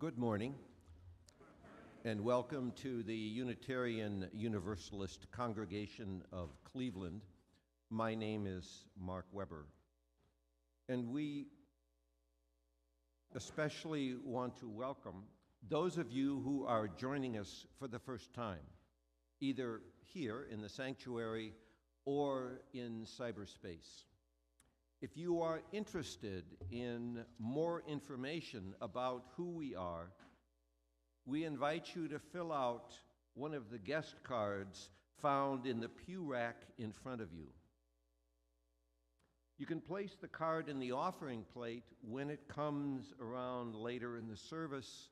Good morning, and welcome to the Unitarian Universalist Congregation of Cleveland. My name is Mark Weber, and we especially want to welcome those of you who are joining us for the first time, either here in the sanctuary or in cyberspace. If you are interested in more information about who we are, we invite you to fill out one of the guest cards found in the pew rack in front of you. You can place the card in the offering plate when it comes around later in the service,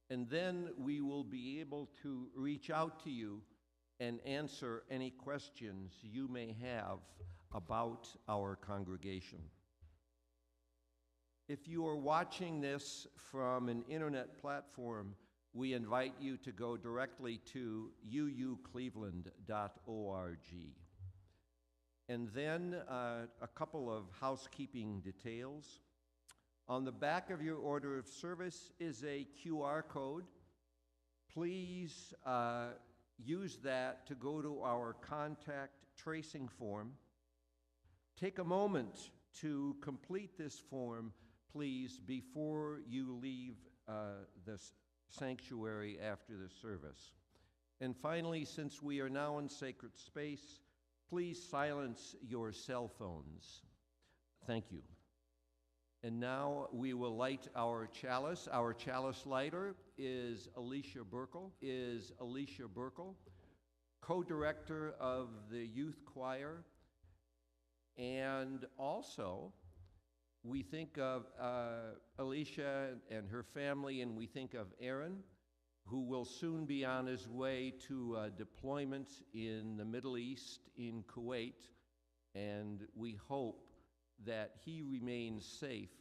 and then we will be able to reach out to you and answer any questions you may have about our congregation. If you are watching this from an internet platform, we invite you to go directly to uucleveland.org. And then a couple of housekeeping details. On the back of your order of service is a QR code. Please use that to go to our contact tracing form. Take a moment to complete this form, please, before you leave the sanctuary after the service. And finally, since we are now in sacred space, please silence your cell phones. Thank you. And now we will light our chalice. Our chalice lighter is Alicia Burkle, co-director of the youth choir. And also, we think of Alicia and her family, and we think of Aaron, who will soon be on his way to deployment in the Middle East, in Kuwait, and we hope that he remains safe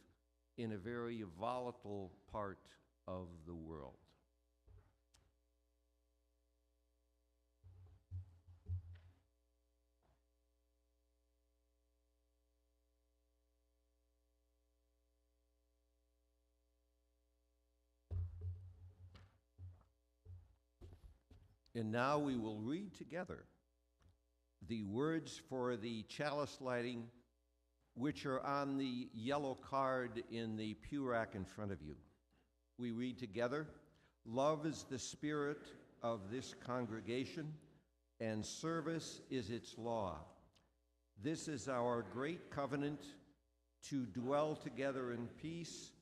in a very volatile part of the world. And now we will read together the words for the chalice lighting, which are on the yellow card in the pew rack in front of you. We read together, "Love is the spirit of this congregation, and service is its law. This is our great covenant, to dwell together in peace,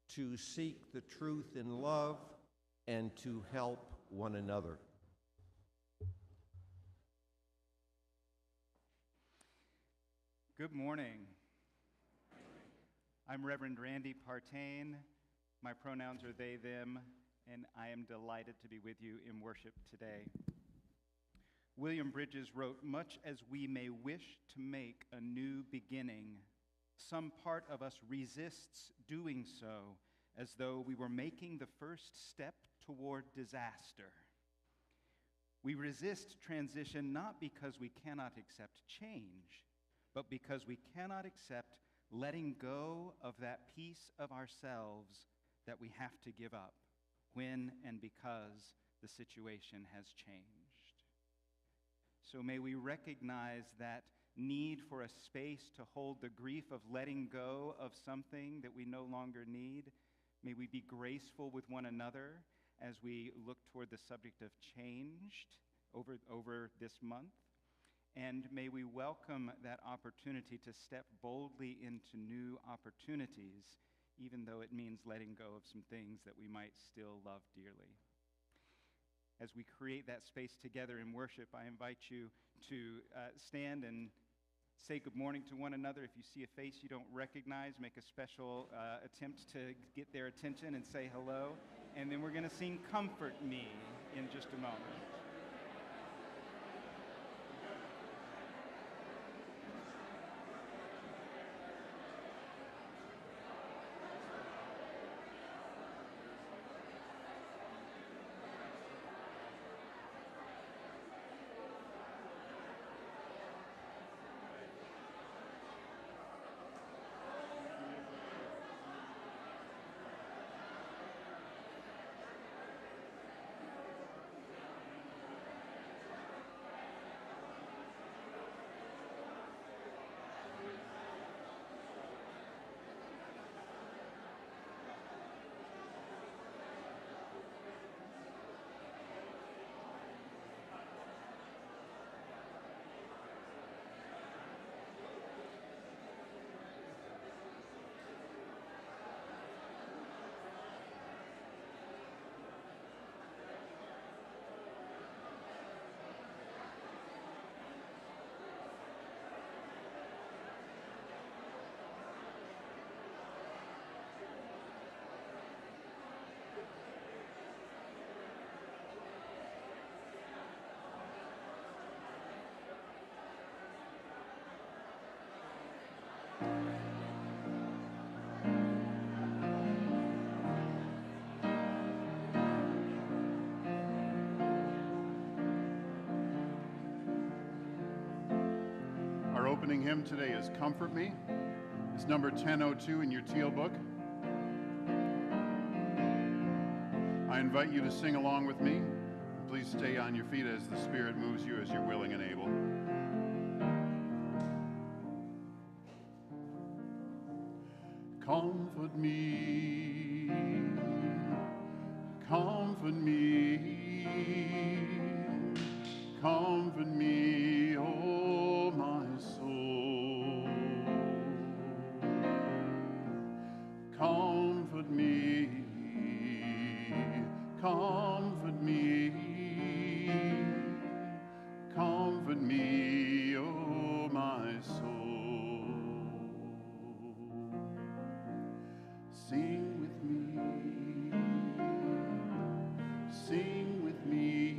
to seek the truth in love, and to help one another." Good morning. I'm Reverend Randy Partain. My pronouns are they, them, and I am delighted to be with you in worship today. William Bridges wrote, "Much as we may wish to make a new beginning, some part of us resists doing so as though we were making the first step toward disaster. We resist transition not because we cannot accept change, but because we cannot accept letting go of that piece of ourselves that we have to give up when and because the situation has changed. So may we recognize that need for a space to hold the grief of letting go of something that we no longer need. May we be graceful with one another as we look toward the subject of changed over this month. And may we welcome that opportunity to step boldly into new opportunities, even though it means letting go of some things that we might still love dearly. As we create that space together in worship, I invite you to stand and say good morning to one another. If you see a face you don't recognize, make a special attempt to get their attention and say hello. And then we're going to sing "Comfort Me" in just a moment. opening hymn today is Comfort Me. It's number 1002 in your teal book. I invite you to sing along with me. Please stay on your feet as the Spirit moves you as you're willing and able. Comfort me, comfort me, comfort me, oh my soul. Comfort me, comfort me, comfort me, oh my soul. Sing with me, sing with me,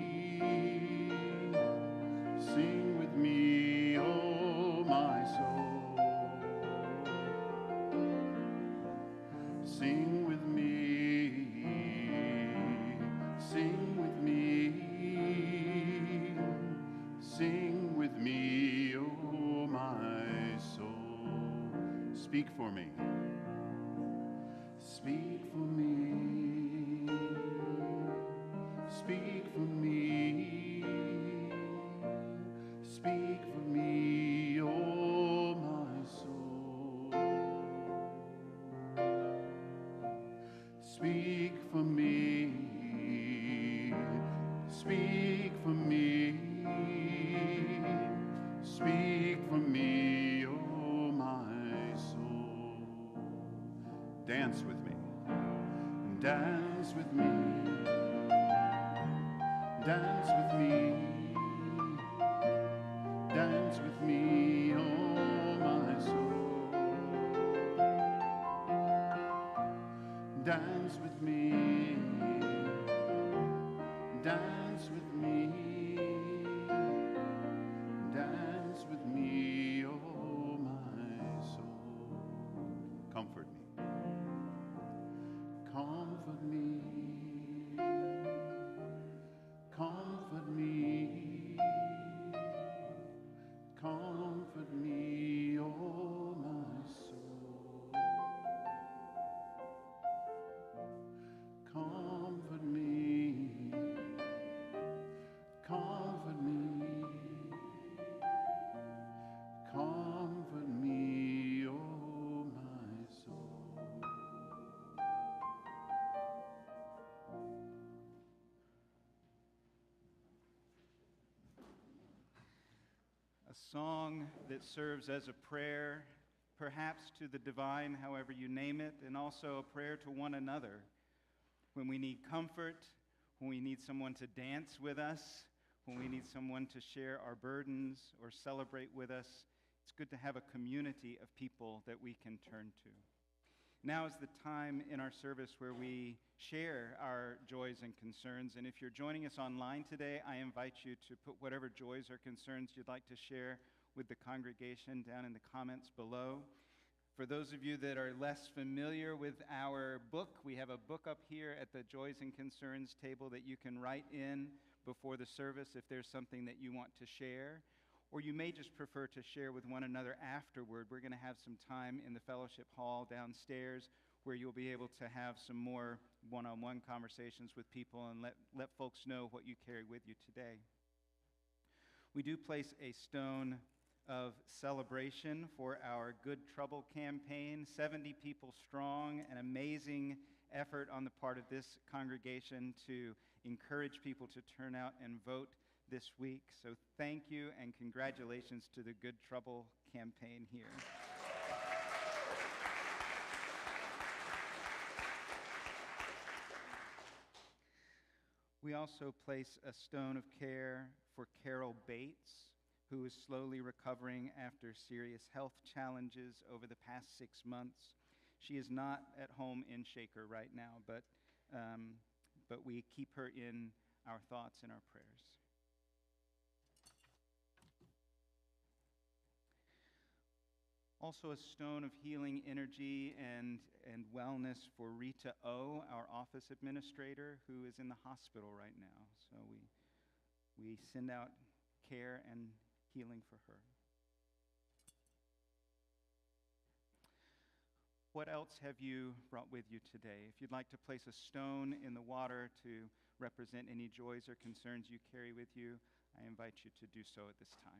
sing with me, oh my soul. Sing with me, sing with me, sing with me, oh my soul. Speak for me. Speak for me, speak for me, speak for me, oh my soul. Speak for me, speak for me, speak for me, oh my soul. Dance with me. Dance with me, dance with me, dance with me, oh my soul. Dance with me, dance with me, dance with me, oh my soul. Comfort me. Comfort me, comfort me, comfort me, oh my soul. Comfort me, comfort me, comfort me, oh my soul. A song that serves as a prayer, perhaps to the divine, however you name it, and also a prayer to one another. When we need comfort, when we need someone to dance with us, when we need someone to share our burdens or celebrate with us, it's good to have a community of people that we can turn to. Now is the time in our service where we share our joys and concerns. And if you're joining us online today, I invite you to put whatever joys or concerns you'd like to share with the congregation down in the comments below. For those of you that are less familiar with our book, we have a book up here at the Joys and Concerns table that you can write in before the service if there's something that you want to share. Or you may just prefer to share with one another afterward. We're going to have some time in the fellowship hall downstairs where you'll be able to have some more one-on-one conversations with people and let folks know what you carry with you today. We do place a stone of celebration for our Good Trouble campaign, 70 people strong, an amazing effort on the part of this congregation to encourage people to turn out and vote this week. So thank you and congratulations to the Good Trouble campaign here. We also place a stone of care for Carol Bates, who is slowly recovering after serious health challenges over the past 6 months. She is not at home in Shaker right now, but we keep her in our thoughts and our prayers. Also a stone of healing energy and wellness for Rita O., our office administrator, who is in the hospital right now. So we send out care and healing for her. what else have you brought with you today? If you'd like to place a stone in the water to represent any joys or concerns you carry with you, I invite you to do so at this time.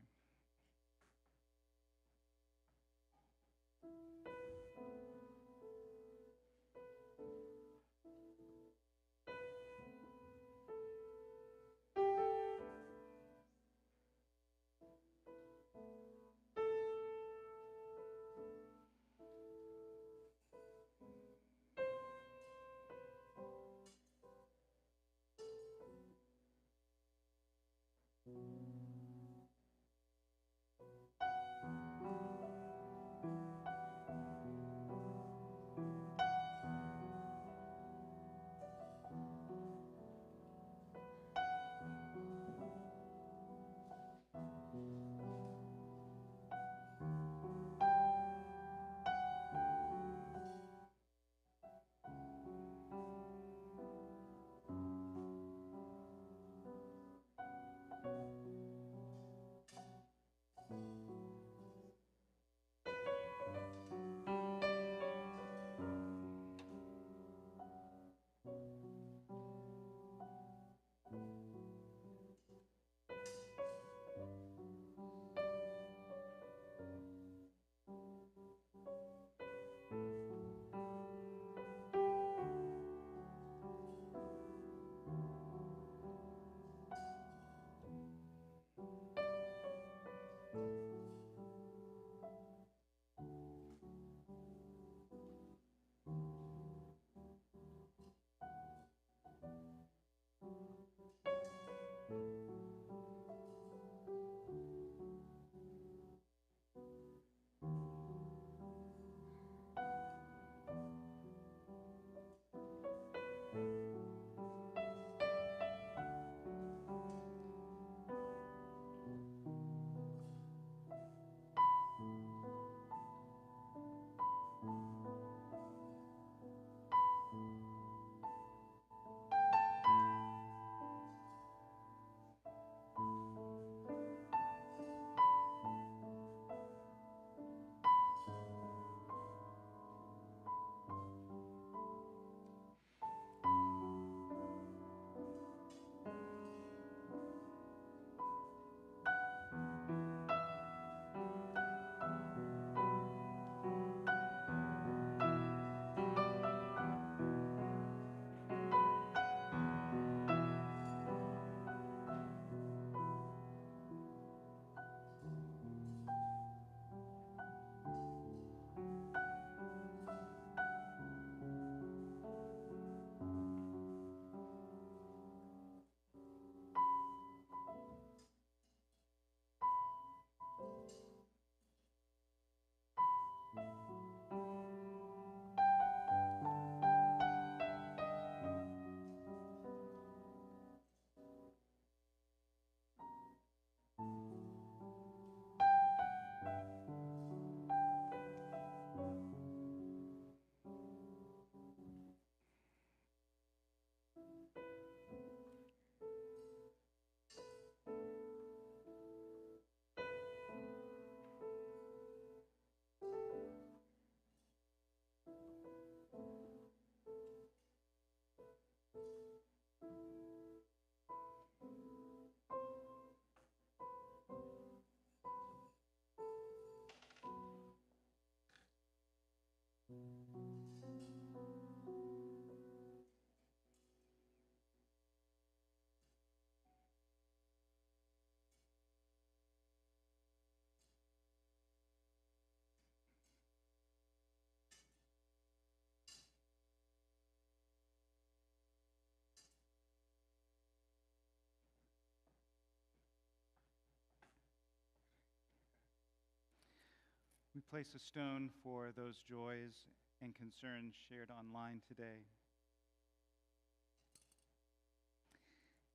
We place a stone for those joys and concerns shared online today,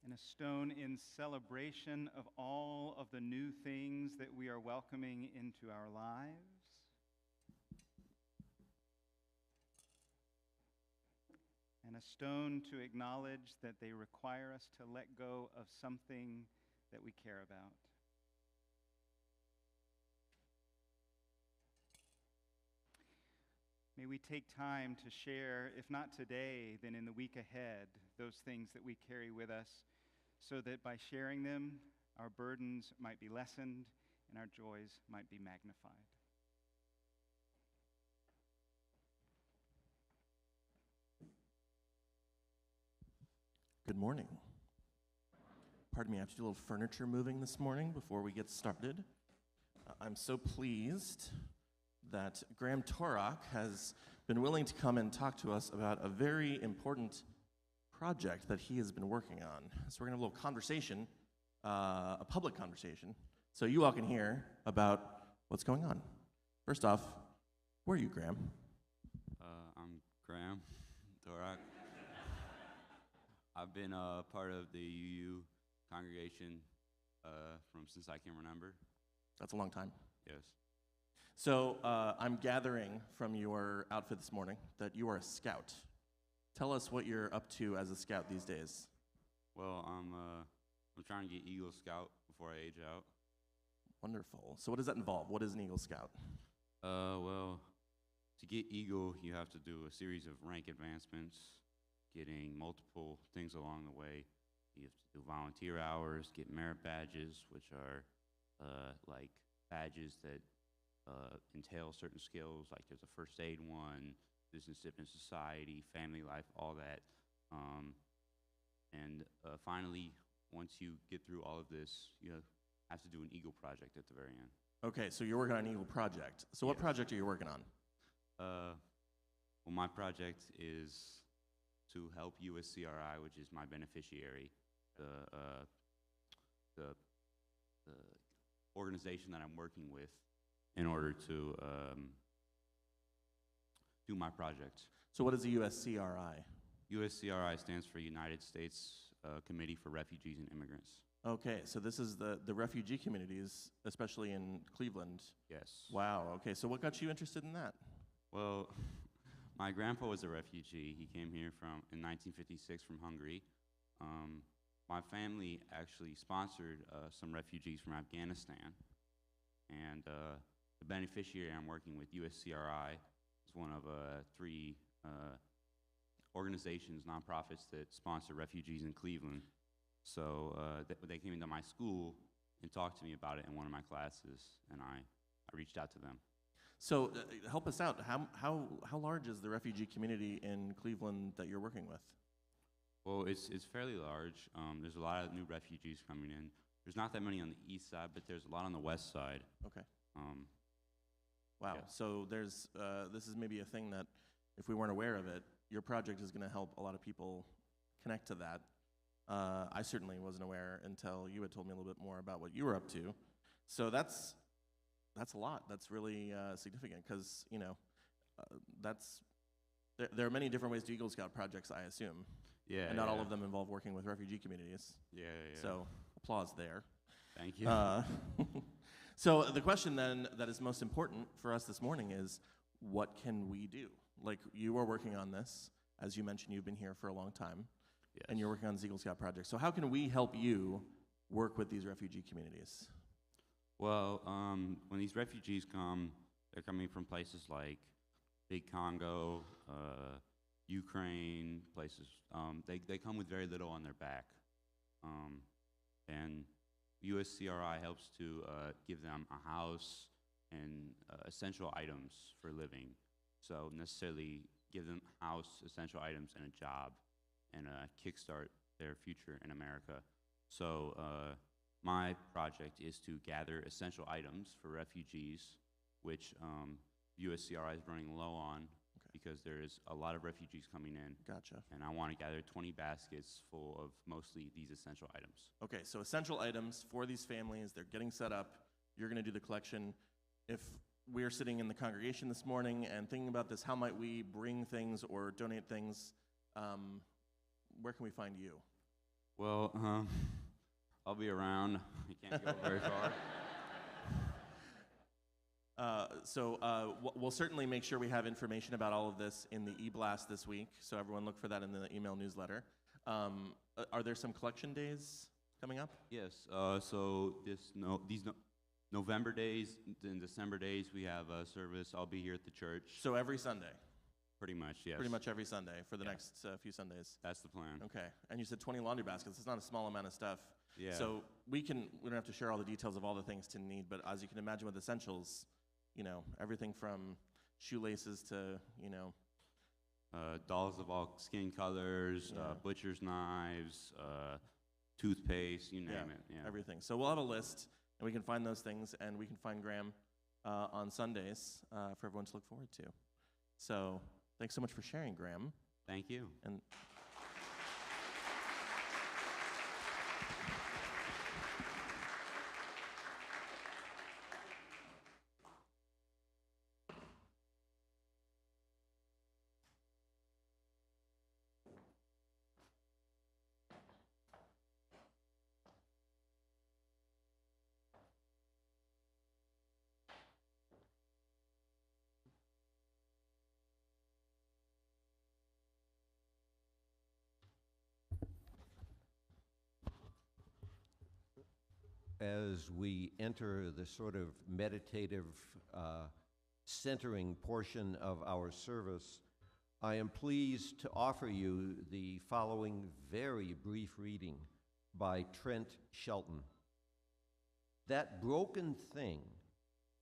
and a stone in celebration of all of the new things that we are welcoming into our lives. And a stone to acknowledge that they require us to let go of something that we care about. May we take time to share, if not today, then in the week ahead, those things that we carry with us, so that by sharing them, our burdens might be lessened and our joys might be magnified. Good morning. Pardon me, I have to do a little furniture moving this morning before we get started. I'm so pleased that Graham Torok has been willing to come and talk to us about a very important project that he has been working on. So we're going to have a little conversation, a public conversation, so you all can hear about what's going on. First off, who are you, Graham? I'm Graham Torok. I've been part of the UU congregation from since I can remember. That's a long time. Yes. So I'm gathering from your outfit this morning that you are a scout. Tell us what you're up to as a scout these days. Well, I'm trying to get Eagle Scout before I age out. Wonderful. So what does that involve? What is an Eagle Scout? Well, to get Eagle, you have to do a series of rank advancements, getting multiple things along the way. You have to do volunteer hours, get merit badges, which are like badges that entail certain skills, like there's a first aid one, citizenship in society, family life, all that. And finally, once you get through all of this, you have to do an Eagle project at the very end. Okay, so you're working on an Eagle project. So what Yes. project are you working on? Well, my project is to help USCRI, which is my beneficiary, the organization that I'm working with, in order to do my project. So what is the USCRI? USCRI stands for United States Committee for Refugees and Immigrants. Okay, so this is the refugee communities, especially in Cleveland. Yes. Wow, okay, so what got you interested in that? Well, my grandpa was a refugee. He came here in 1956 from Hungary. My family actually sponsored some refugees from Afghanistan. And the beneficiary I'm working with, USCRI, is one of 3 organizations, nonprofits that sponsor refugees in Cleveland. So they came into my school and talked to me about it in one of my classes, and I reached out to them. So help us out. How large is the refugee community in Cleveland that you're working with? Well, it's fairly large. There's a lot of new refugees coming in. There's not that many on the east side, but there's a lot on the west side. Okay. Yeah. Wow. So there's this is maybe a thing that, if we weren't aware of it, your project is going to help a lot of people connect to that. I certainly wasn't aware until you had told me a little bit more about what you were up to. So that's a lot. That's really significant because, there are many different ways to Eagle Scout projects, I assume. Yeah. And not all of them involve working with refugee communities. Yeah. So applause there. Thank you. So the question then that is most important for us this morning is, what can we do? Like, you are working on this. As you mentioned, you've been here for a long time. Yes. And you're working on the Eagle Scout project. So how can we help you work with these refugee communities? Well, when these refugees come, they're coming from places like Big Congo, Ukraine, places. They come with very little on their back. And USCRI helps to give them a house and essential items for living. So necessarily give them house, essential items, and a job, and kickstart their future in America. So my project is to gather essential items for refugees, which USCRI is running low on because there is a lot of refugees coming in. Gotcha. And I want to gather 20 baskets full of mostly these essential items. Okay, so essential items for these families, they're getting set up. You're going to do the collection. If we're sitting in the congregation this morning and thinking about this, how might we bring things or donate things? Where can we find you? Well, I'll be around. I can't go very far. We'll certainly make sure we have information about all of this in the e-blast this week, so everyone look for that in the email newsletter. Are there some collection days coming up? Yes. So these November days and December days, we have a service. I'll be here at the church. So every Sunday, Pretty much, yes. pretty much every Sunday for the Yeah. next few Sundays. That's the plan. Okay. And you said 20 laundry baskets. It's not a small amount of stuff. Yeah. So we don't have to share all the details of all the things to need, but as you can imagine with essentials, everything from shoelaces to, Dolls of all skin colors, Yeah. butcher's knives, toothpaste, you name it. Yeah. everything. So we'll have a list, and we can find those things, and we can find Graham on Sundays for everyone to look forward to. So thanks so much for sharing, Graham. Thank you. And as we enter the sort of meditative centering portion of our service, I am pleased to offer you the following very brief reading by Trent Shelton. That broken thing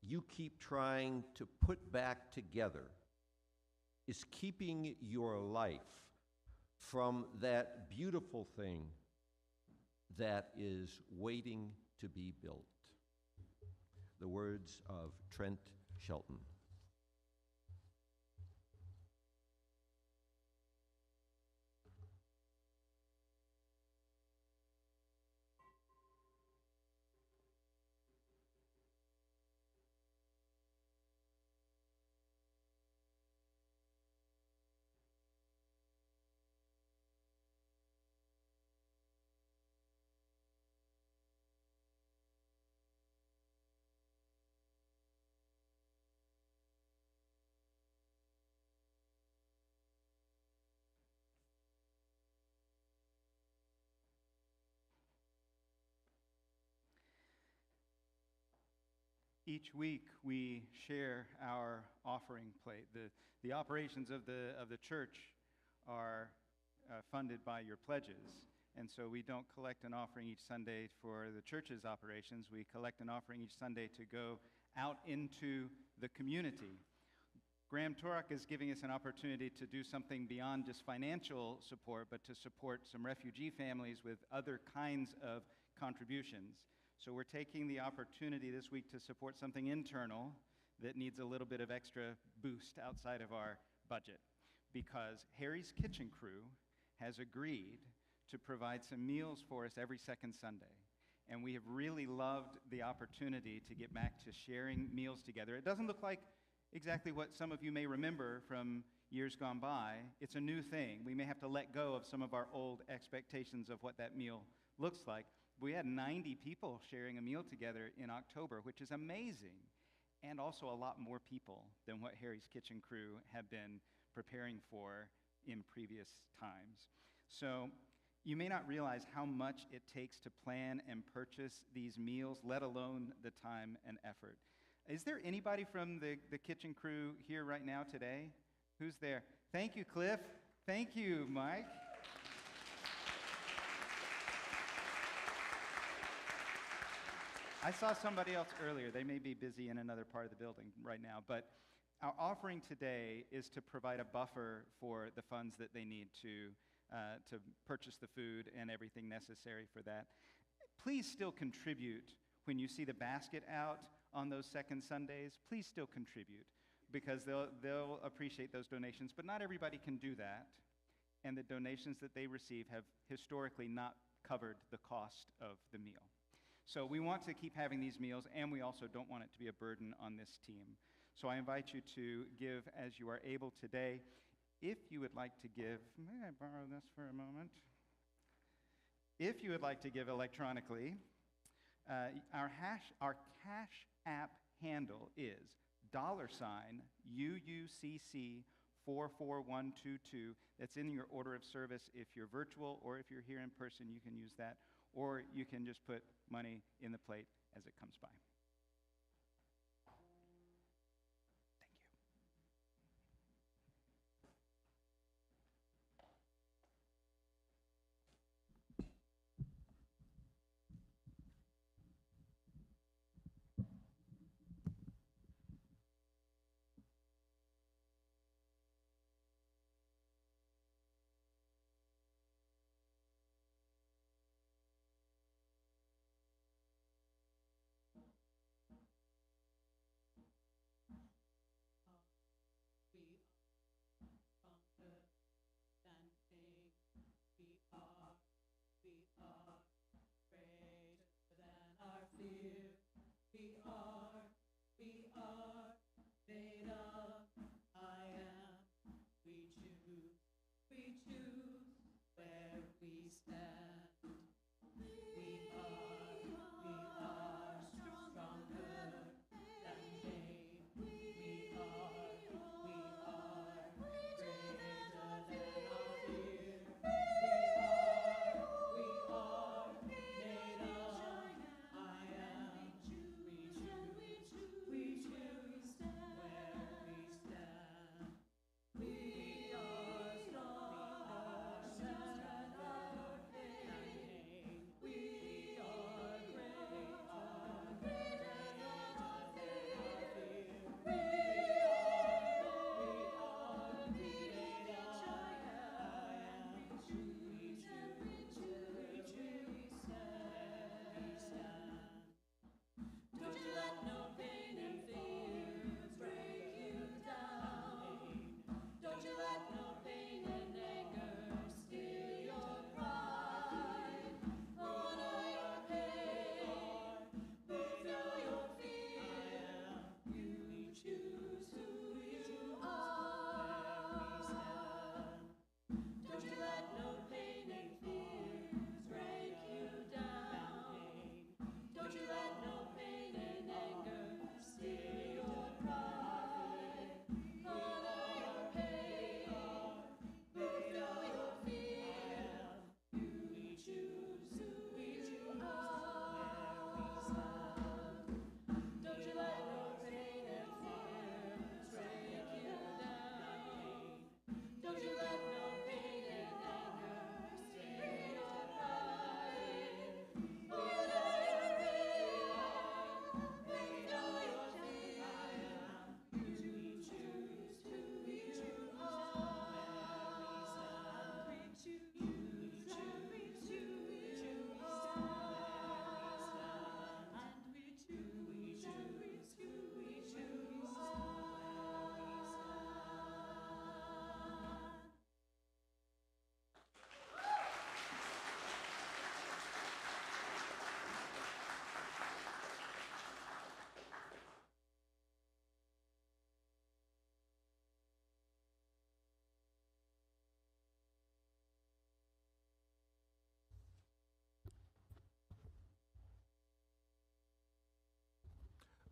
you keep trying to put back together is keeping your life from that beautiful thing that is waiting to be built. The words of Trent Shelton. Each week we share our offering plate. The operations of the church are funded by your pledges. And so we don't collect an offering each Sunday for the church's operations. We collect an offering each Sunday to go out into the community. Graham Torok is giving us an opportunity to do something beyond just financial support, but to support some refugee families with other kinds of contributions. So we're taking the opportunity this week to support something internal that needs a little bit of extra boost outside of our budget, because Harry's Kitchen Crew has agreed to provide some meals for us every second Sunday. And we have really loved the opportunity to get back to sharing meals together. It doesn't look like exactly what some of you may remember from years gone by. It's a new thing. We may have to let go of some of our old expectations of what that meal looks like. We had 90 people sharing a meal together in October, which is amazing, and also a lot more people than what Harry's Kitchen Crew have been preparing for in previous times. So you may not realize how much it takes to plan and purchase these meals, let alone the time and effort. Is there anybody from the kitchen crew here right now today? Who's there? Thank you, Cliff. Thank you, Mike. I saw somebody else earlier. They may be busy in another part of the building right now, but our offering today is to provide a buffer for the funds that they need to purchase the food and everything necessary for that. Please still contribute when you see the basket out on those second Sundays. Please still contribute, because they'll appreciate those donations, but not everybody can do that, and the donations that they receive have historically not covered the cost of the meal. So we want to keep having these meals, and we also don't want it to be a burden on this team. So I invite you to give as you are able today. If you would like to give, may I borrow this for a moment? If you would like to give electronically, our Cash App handle is $UUCC44122. That's in your order of service. If you're virtual or if you're here in person, you can use that. Or you can just put money in the plate as it comes by.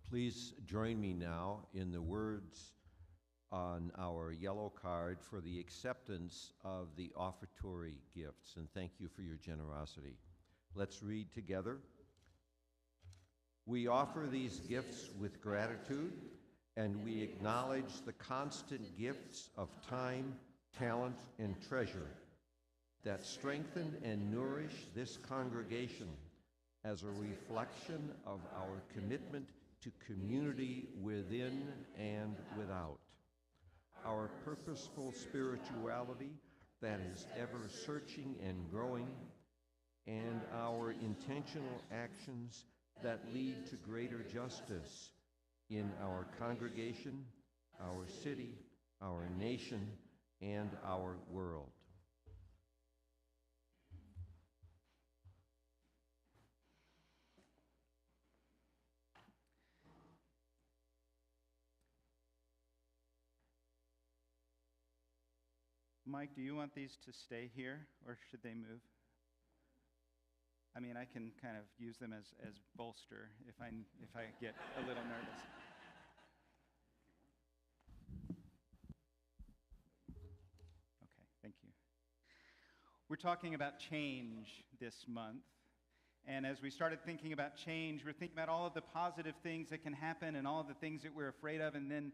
Please join me now in the words on our yellow card for the acceptance of the offertory gifts, and thank you for your generosity. Let's read together. We offer these gifts with gratitude, and we acknowledge the constant gifts of time, talent, and treasure that strengthen and nourish this congregation as a reflection of our commitment to community within and without. Our purposeful spirituality that is ever searching and growing, and our intentional actions that lead to greater justice in our congregation, our city, our nation, and our world. Mike, do you want these to stay here, or should they move? I mean, I can kind of use them as bolster if I get a little nervous. Okay, thank you. We're talking about change this month. And as we started thinking about change, we're thinking about all of the positive things that can happen and all of the things that we're afraid of. And then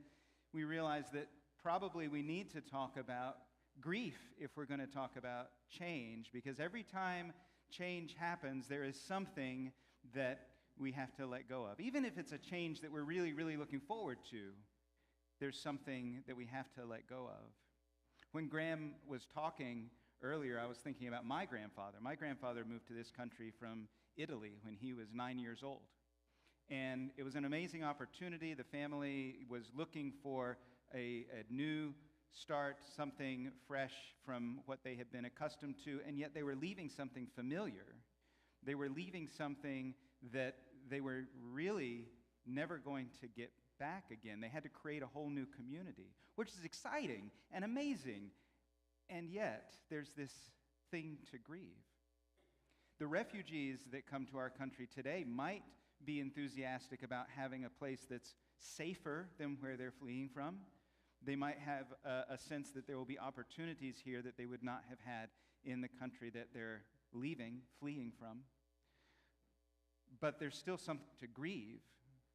we realized that probably we need to talk about grief if we're going to talk about change, because every time change happens, there is something that we have to let go of. Even if it's a change that we're really, really looking forward to, there's something that we have to let go of. When Graham was talking earlier, I was thinking about my grandfather. My grandfather moved to this country from Italy when he was 9 years old. And it was an amazing opportunity. The family was looking for a new start, something fresh from what they had been accustomed to, and yet they were leaving something familiar. They were leaving something that they were really never going to get back again. They had to create a whole new community, which is exciting and amazing. And yet, there's this thing to grieve. The refugees that come to our country today might be enthusiastic about having a place that's safer than where they're fleeing from. They might have a sense that there will be opportunities here that they would not have had in the country that they're fleeing from. But there's still something to grieve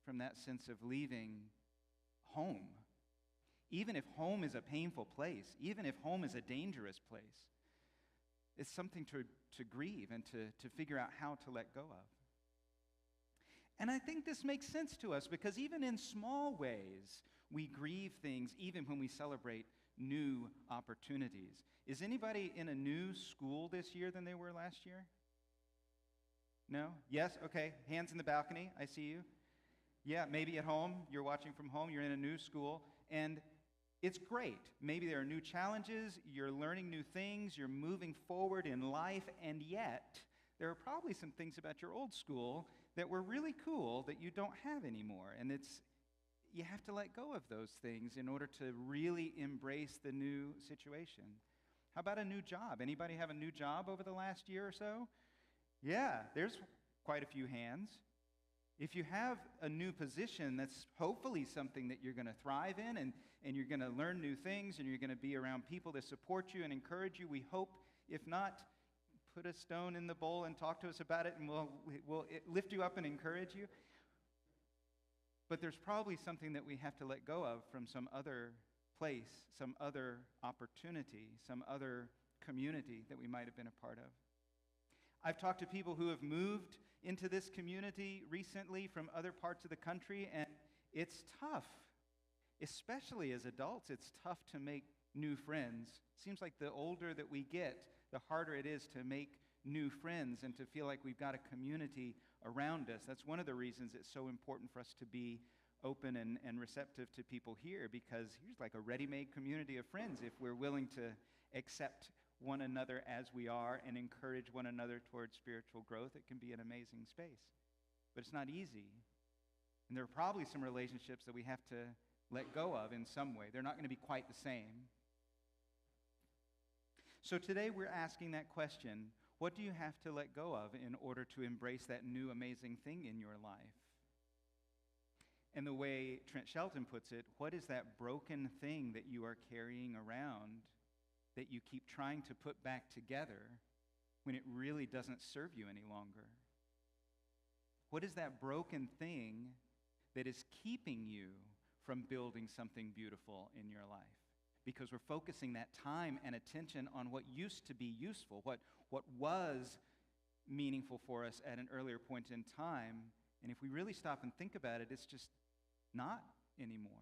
from that sense of leaving home. Even if home is a painful place, even if home is a dangerous place, it's something to grieve and to figure out how to let go of. And I think this makes sense to us because even in small ways, we grieve things even when we celebrate new opportunities. Is anybody in a new school this year than they were last year? No? Yes? Okay. Hands in the balcony. I see you. Yeah, maybe at home. You're watching from home. You're in a new school. And it's great. Maybe there are new challenges. You're learning new things. You're moving forward in life. And yet, there are probably some things about your old school that were really cool that you don't have anymore. And you have to let go of those things in order to really embrace the new situation. How about a new job? Anybody have a new job over the last year or so? Yeah, there's quite a few hands. If you have a new position, that's hopefully something that you're going to thrive in, and you're going to learn new things, and you're going to be around people that support you and encourage you. We hope. If not, put a stone in the bowl and talk to us about it, and we'll lift you up and encourage you. But there's probably something that we have to let go of from some other place, some other opportunity, some other community that we might have been a part of. I've talked to people who have moved into this community recently from other parts of the country, and it's tough. Especially as adults, it's tough to make new friends. Seems like the older that we get, the harder it is to make new friends and to feel like we've got a community around us. That's one of the reasons it's so important for us to be open and receptive to people here, because here's like a ready-made community of friends. If we're willing to accept one another as we are and encourage one another towards spiritual growth, it can be an amazing space. But it's not easy. And there are probably some relationships that we have to let go of in some way. They're not going to be quite the same. So today we're asking that question: what do you have to let go of in order to embrace that new amazing thing in your life? And the way Trent Shelton puts it, what is that broken thing that you are carrying around that you keep trying to put back together when it really doesn't serve you any longer? What is that broken thing that is keeping you from building something beautiful in your life? Because we're focusing that time and attention on what used to be useful, what was meaningful for us at an earlier point in time. And if we really stop and think about it, it's just not anymore.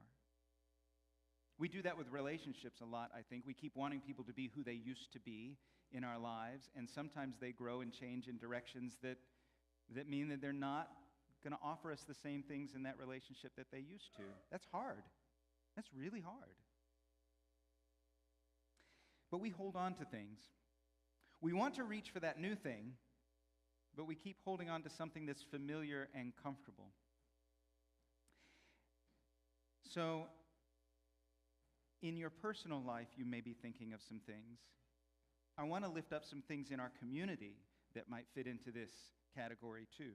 We do that with relationships a lot, I think. We keep wanting people to be who they used to be in our lives, and sometimes they grow and change in directions that mean that they're not going to offer us the same things in that relationship that they used to. That's hard. That's really hard. But we hold on to things. We want to reach for that new thing, but we keep holding on to something that's familiar and comfortable. So, in your personal life, you may be thinking of some things. I want to lift up some things in our community that might fit into this category too.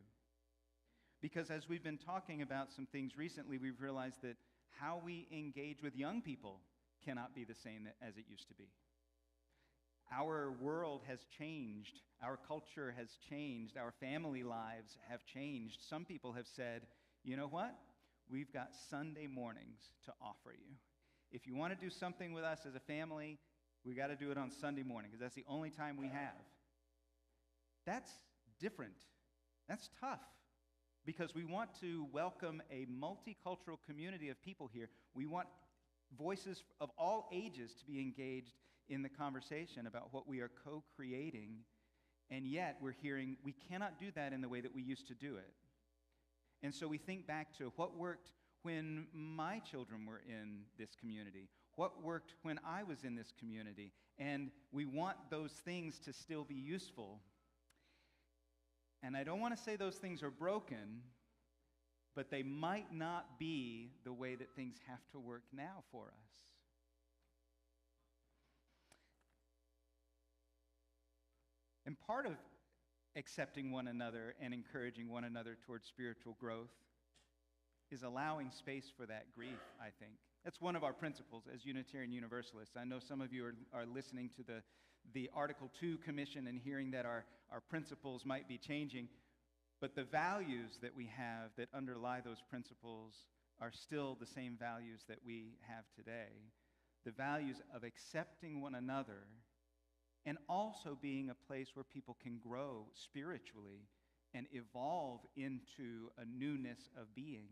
Because as we've been talking about some things recently, we've realized that how we engage with young people cannot be the same as it used to be. Our world has changed. Our culture has changed. Our family lives have changed. Some people have said, you know what? We've got Sunday mornings to offer you. If you want to do something with us as a family, we got to do it on Sunday morning because that's the only time we have. That's different. That's tough because we want to welcome a multicultural community of people here. We want voices of all ages to be engaged in the conversation about what we are co-creating, and yet we're hearing we cannot do that in the way that we used to do it. And so we think back to what worked when my children were in this community, what worked when I was in this community, and we want those things to still be useful. And I don't want to say those things are broken, but they might not be the way that things have to work now for us. And part of accepting one another and encouraging one another towards spiritual growth is allowing space for that grief, I think. That's one of our principles as Unitarian Universalists. I know some of you are listening to the Article 2 Commission and hearing that our principles might be changing, but the values that we have that underlie those principles are still the same values that we have today. The values of accepting one another and also being a place where people can grow spiritually and evolve into a newness of being.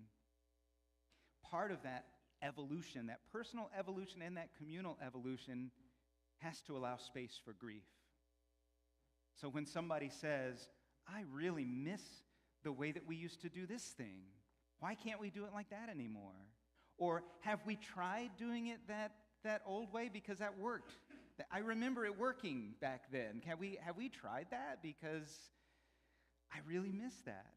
Part of that evolution, that personal evolution and that communal evolution, has to allow space for grief. So when somebody says, I really miss the way that we used to do this thing, why can't we do it like that anymore? Or have we tried doing it that old way because that worked? I remember it working back then. Have we tried that? Because I really miss that.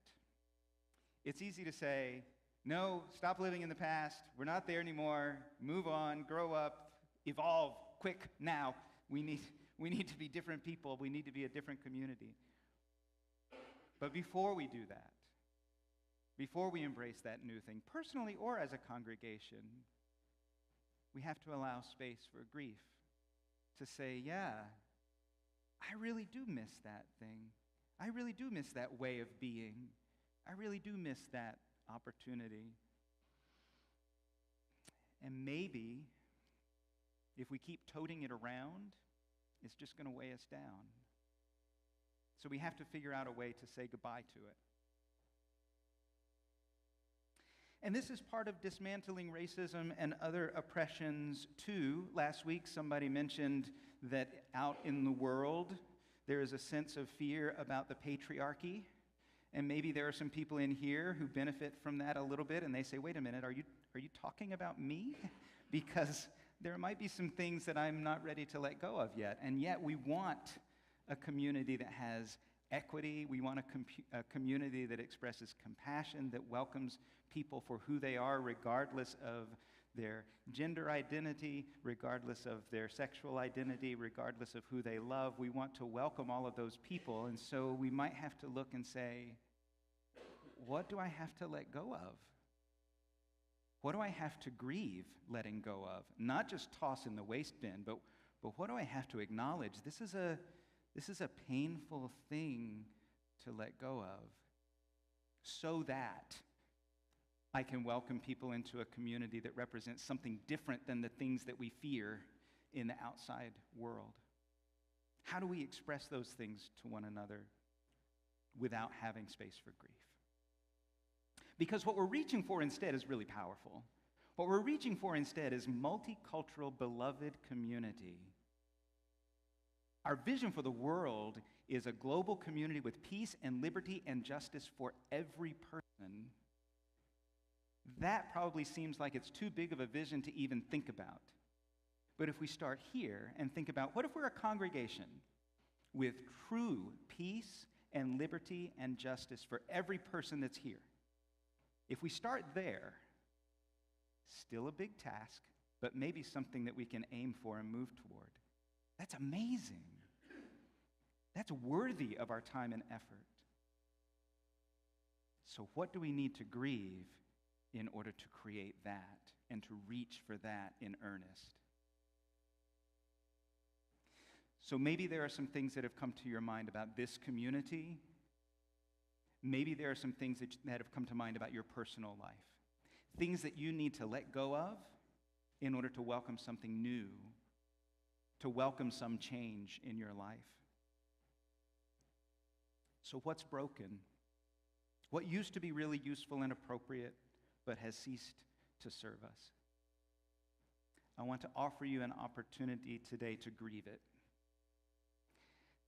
It's easy to say, no, stop living in the past. We're not there anymore. Move on, grow up, evolve, quick, now. We need to be different people. We need to be a different community. But before we do that, before we embrace that new thing, personally or as a congregation, we have to allow space for grief. To say, yeah, I really do miss that thing. I really do miss that way of being. I really do miss that opportunity. And maybe if we keep toting it around, it's just going to weigh us down. So we have to figure out a way to say goodbye to it. And this is part of dismantling racism and other oppressions too. Last week somebody mentioned that out in the world there is a sense of fear about the patriarchy. And maybe there are some people in here who benefit from that a little bit, and they say, wait a minute, are you talking about me? Because there might be some things that I'm not ready to let go of yet. And yet we want a community that has equity. We want a community that expresses compassion, that welcomes people for who they are, regardless of their gender identity, regardless of their sexual identity, regardless of who they love. We want to welcome all of those people. And so we might have to look and say, what do I have to let go of? What do I have to grieve letting go of? Not just toss in the waste bin, but what do I have to acknowledge? This is a painful thing to let go of, so that I can welcome people into a community that represents something different than the things that we fear in the outside world. How do we express those things to one another without having space for grief? Because what we're reaching for instead is really powerful. What we're reaching for instead is multicultural, beloved community. Our vision for the world is a global community with peace and liberty and justice for every person. That probably seems like it's too big of a vision to even think about. But if we start here and think about, what if we're a congregation with true peace and liberty and justice for every person that's here? If we start there, still a big task, but maybe something that we can aim for and move toward. That's amazing. That's worthy of our time and effort. So what do we need to grieve in order to create that and to reach for that in earnest? So maybe there are some things that have come to your mind about this community. Maybe there are some things that have come to mind about your personal life. Things that you need to let go of in order to welcome something new, to welcome some change in your life. So what's broken? What used to be really useful and appropriate but has ceased to serve us? I want to offer you an opportunity today to grieve it.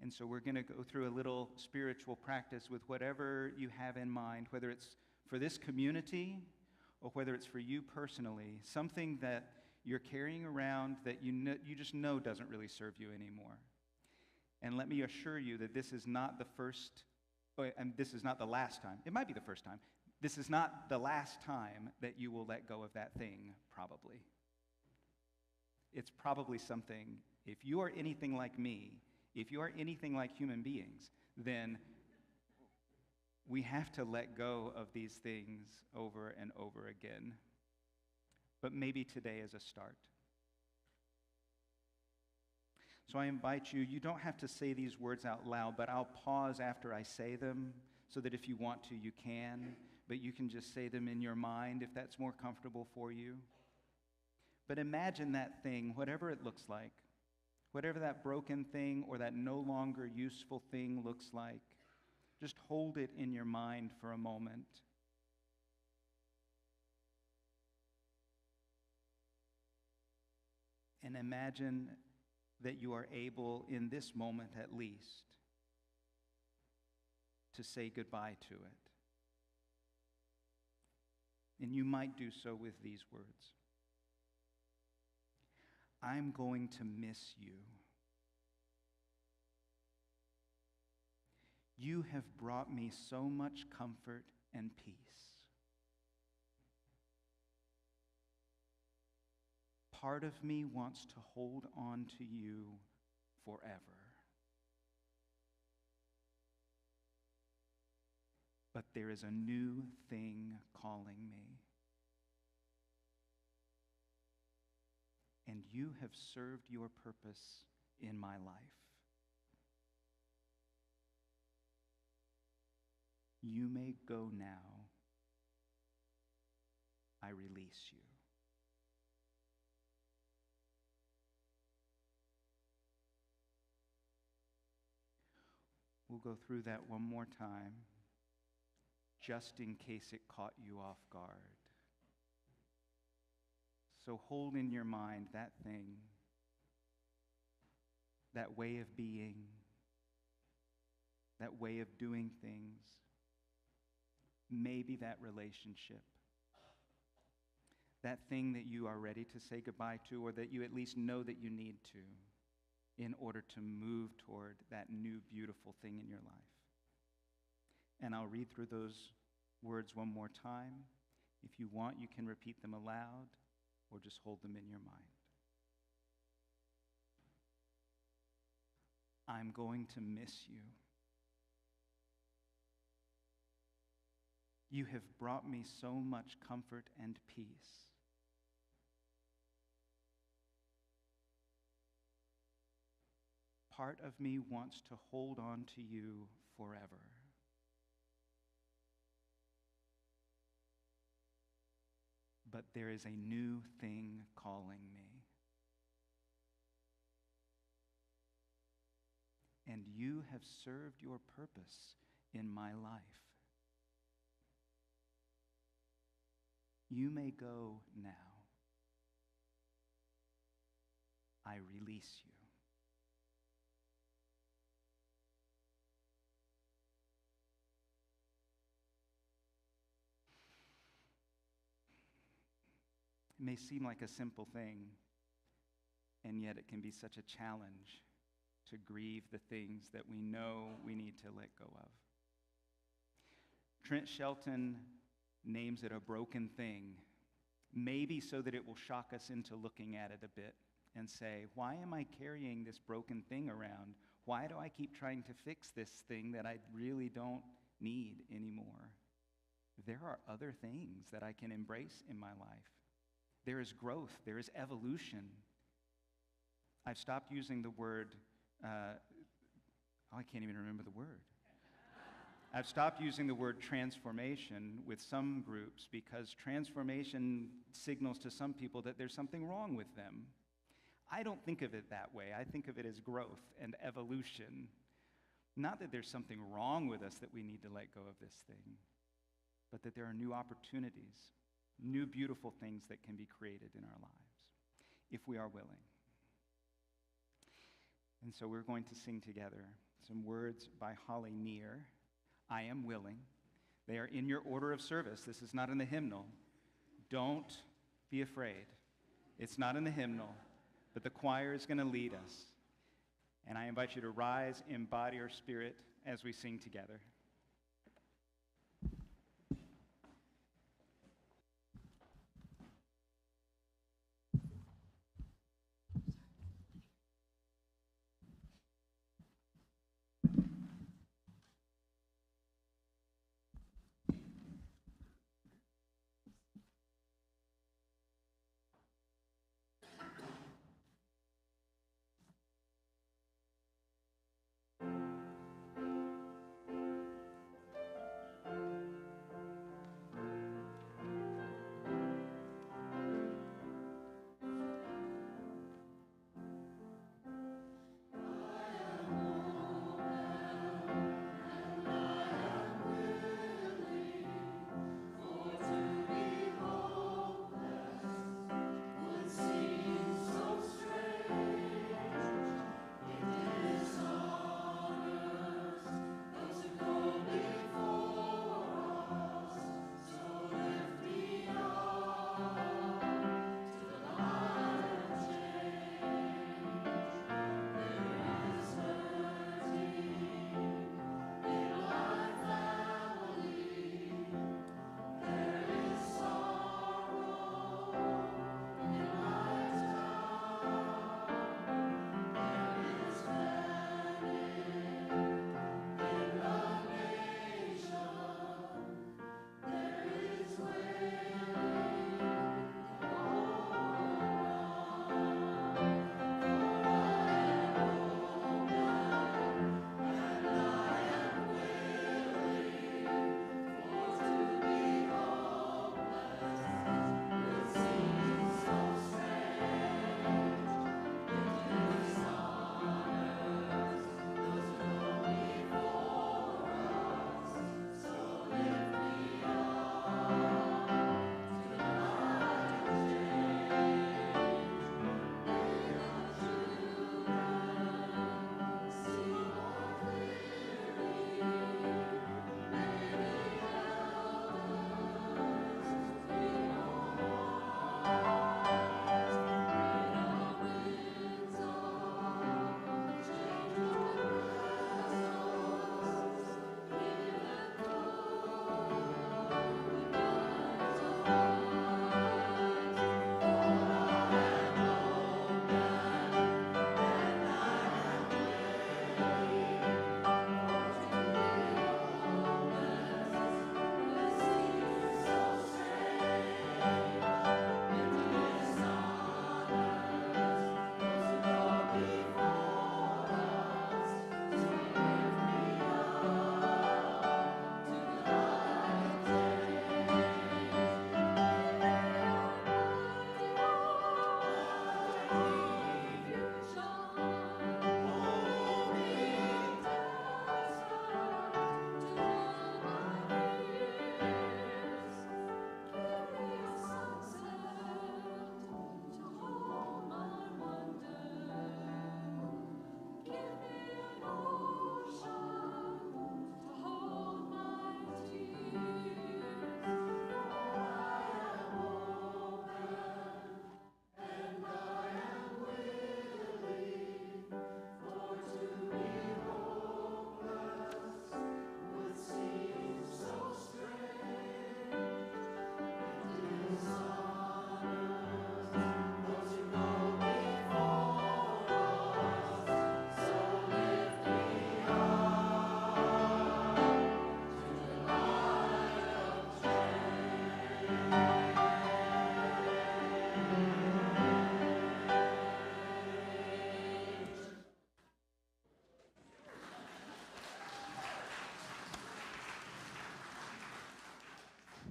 And so we're going to go through a little spiritual practice with whatever you have in mind, whether it's for this community or whether it's for you personally, something that you're carrying around that you just know doesn't really serve you anymore. And let me assure you that this is not the first, and this is not the last time. It might be the first time. This is not the last time that you will let go of that thing, probably. It's probably something, if you are anything like me, if you are anything like human beings, then We have to let go of these things over and over again. But maybe today is a start. So I invite you, you don't have to say these words out loud, but I'll pause after I say them so that if you want to, you can. But you can just say them in your mind if that's more comfortable for you. But imagine that thing, whatever it looks like, whatever that broken thing or that no longer useful thing looks like, just hold it in your mind for a moment. And imagine that you are able, in this moment at least, to say goodbye to it. And you might do so with these words. I'm going to miss you. You have brought me so much comfort and peace. Part of me wants to hold on to you forever. But there is a new thing calling me. And you have served your purpose in my life. You may go now. I release you. We'll go through that one more time, just in case it caught you off guard. So hold in your mind that thing, that way of being, that way of doing things, maybe that relationship, that thing that you are ready to say goodbye to, or that you at least know that you need to in order to move toward that new beautiful thing in your life. And I'll read through those words one more time. If you want, you can repeat them aloud or just hold them in your mind. I'm going to miss you. You have brought me so much comfort and peace. Part of me wants to hold on to you forever. But there is a new thing calling me. And you have served your purpose in my life. You may go now. I release you. It may seem like a simple thing, and yet it can be such a challenge to grieve the things that we know we need to let go of. Trent Shelton names it a broken thing, maybe so that it will shock us into looking at it a bit and say, why am I carrying this broken thing around? Why do I keep trying to fix this thing that I really don't need anymore? There are other things that I can embrace in my life. There is growth. There is evolution. I've stopped using the word, I can't even remember the word. I've stopped using the word transformation with some groups because transformation signals to some people that there's something wrong with them. I don't think of it that way. I think of it as growth and evolution. Not that there's something wrong with us that we need to let go of this thing, but that there are new opportunities, new beautiful things that can be created in our lives, if we are willing. And so we're going to sing together some words by Holly Near, I Am Willing. They are in your order of service. This is not in the hymnal. Don't be afraid. It's not in the hymnal, but the choir is going to lead us. And I invite you to rise in body or spirit as we sing together.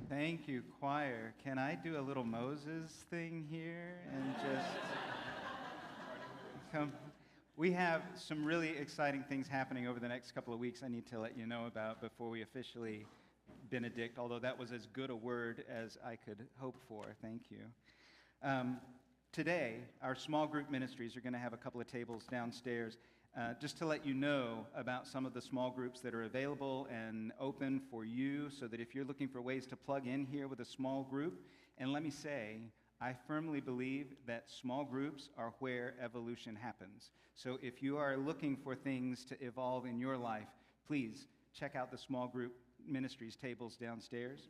Thank you, choir. Can I do a little Moses thing here and just come? We have some really exciting things happening over the next couple of weeks I need to let you know about before we officially benedict, although that was as good a word as I could hope for. Thank you. Today, our small group ministries are going to have a couple of tables downstairs just to let you know about some of the small groups that are available and open for you, so that if you're looking for ways to plug in here with a small group, and let me say, I firmly believe that small groups are where evolution happens. So if you are looking for things to evolve in your life, please check out the small group ministries tables downstairs.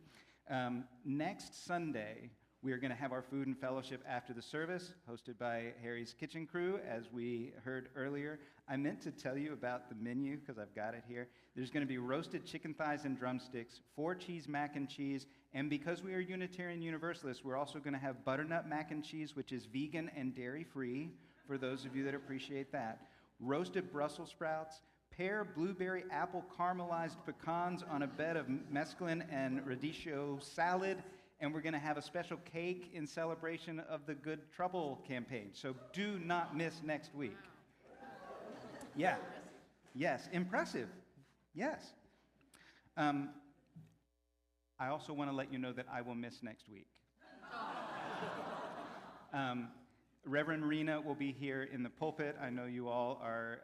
Next Sunday, we are going to have our food and fellowship after the service, hosted by Harry's Kitchen Crew, as we heard earlier. I meant to tell you about the menu because I've got it here. There's going to be roasted chicken thighs and drumsticks, 4-cheese mac and cheese, and because we are Unitarian Universalists, we're also going to have butternut mac and cheese, which is vegan and dairy-free, for those of you that appreciate that. Roasted Brussels sprouts, pear, blueberry, apple, caramelized pecans on a bed of mesclun and radicchio salad, and we're going to have a special cake in celebration of the Good Trouble campaign. So do not miss next week. Yeah. Yes. Impressive. Yes. I also want to let you know that I will miss next week. Reverend Rena will be here in the pulpit. I know you all are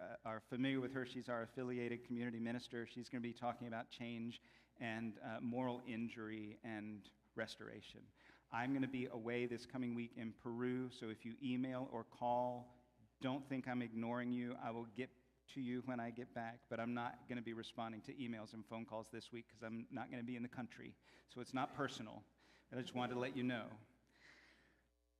familiar with her. She's our affiliated community minister. She's going to be talking about change and moral injury and restoration. I'm going to be away this coming week in Peru, so if you email or call, don't think I'm ignoring you. I will get to you when I get back, but I'm not going to be responding to emails and phone calls this week because I'm not going to be in the country. So it's not personal, but I just wanted to let you know.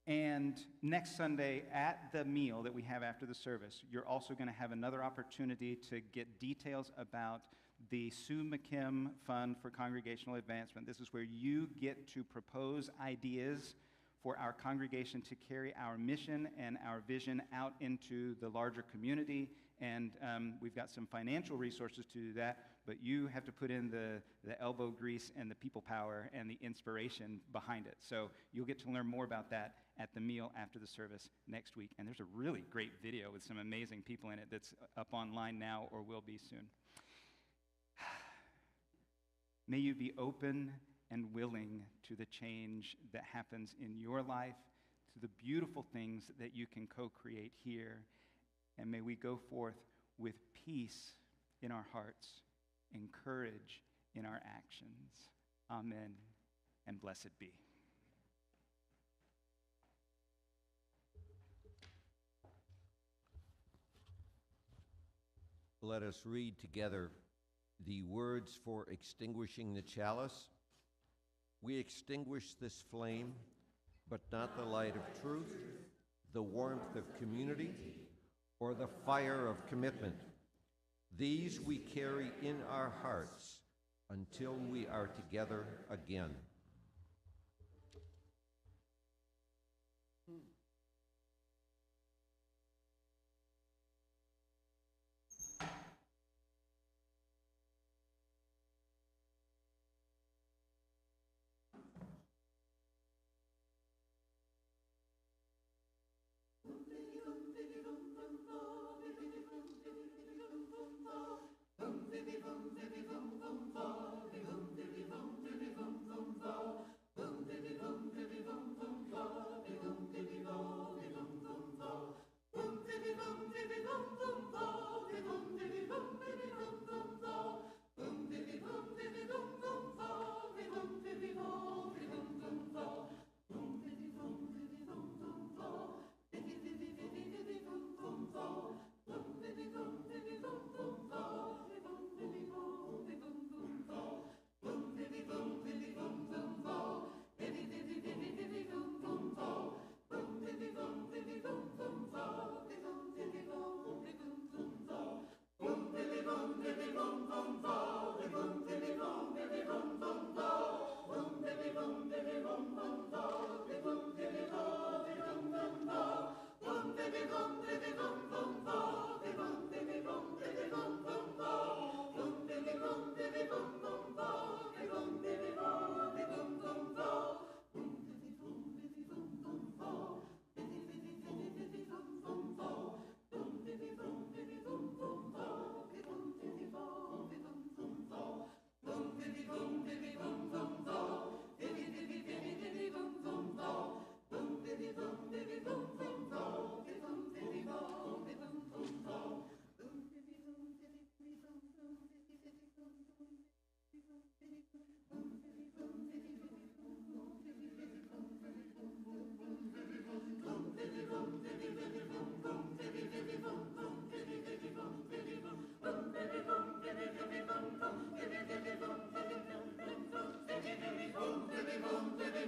And next Sunday at the meal that we have after the service, you're also going to have another opportunity to get details about the Sue McKim Fund for Congregational Advancement. This is where you get to propose ideas for our congregation to carry our mission and our vision out into the larger community. And we've got some financial resources to do that, but you have to put in the elbow grease and the people power and the inspiration behind it. So you'll get to learn more about that at the meal after the service next week. And there's a really great video with some amazing people in it that's up online now or will be soon. May you be open and willing to the change that happens in your life, to the beautiful things that you can co-create here. And may we go forth with peace in our hearts and courage in our actions. Amen, and blessed be. Let us read together the words for extinguishing the chalice. We extinguish this flame, but not the light of truth, the warmth of community, or the fire of commitment. These we carry in our hearts until we are together again.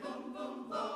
vum vum vum.